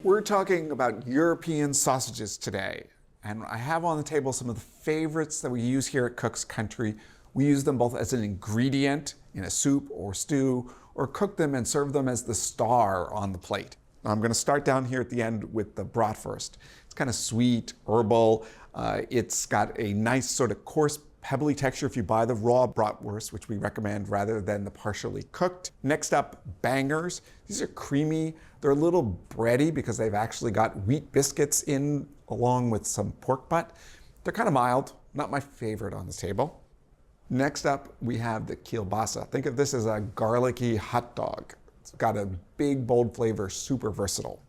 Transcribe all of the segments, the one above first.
We're talking about European sausages today, and I have on the table some of the favorites that we use here at Cook's Country. We use them both as an ingredient in a soup or stew, or cook them and serve them as the star on the plate. Now, I'm going to start down here at the end with the Bratwurst. It's kind of sweet, herbal. It's got a nice sort of coarse, pebbly texture if you buy the raw Bratwurst, which we recommend rather than the partially cooked. Next up, bangers. These are creamy. They're a little bready because they've actually got wheat biscuits in along with some pork butt. They're kind of mild, not my favorite on the table. Next up, we have the kielbasa. Think of this as a garlicky hot dog. It's got a big, bold flavor, super versatile.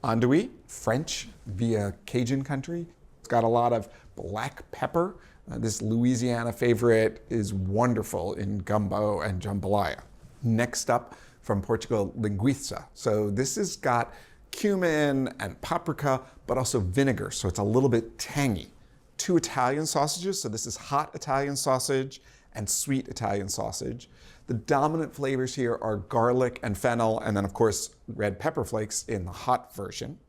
Andouille, French via Cajun country. It's got a lot of black pepper. This Louisiana favorite is wonderful in gumbo and jambalaya. Next up, from Portugal, linguica. So this has got cumin and paprika, but also vinegar, so it's a little bit tangy. Two Italian sausages, so this is hot Italian sausage and sweet Italian sausage. The dominant flavors here are garlic and fennel, and then of course red pepper flakes in the hot version.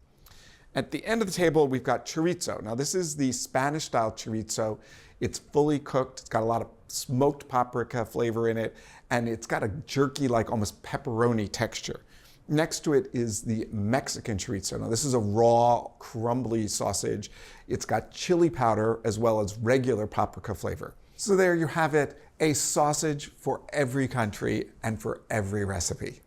At the end of the table, we've got chorizo. Now this is the Spanish style chorizo. It's fully cooked, it's got a lot of smoked paprika flavor in it, and it's got a jerky, like almost pepperoni texture. Next to it is the Mexican chorizo. Now this is a raw, crumbly sausage. It's got chili powder as well as regular paprika flavor. So there you have it, a sausage for every country and for every recipe.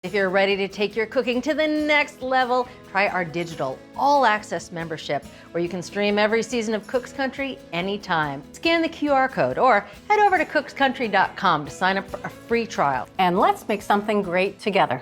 If you're ready to take your cooking to the next level, try our digital all-access membership, where you can stream every season of Cook's Country anytime. Scan the QR code or head over to cookscountry.com to sign up for a free trial. And let's make something great together.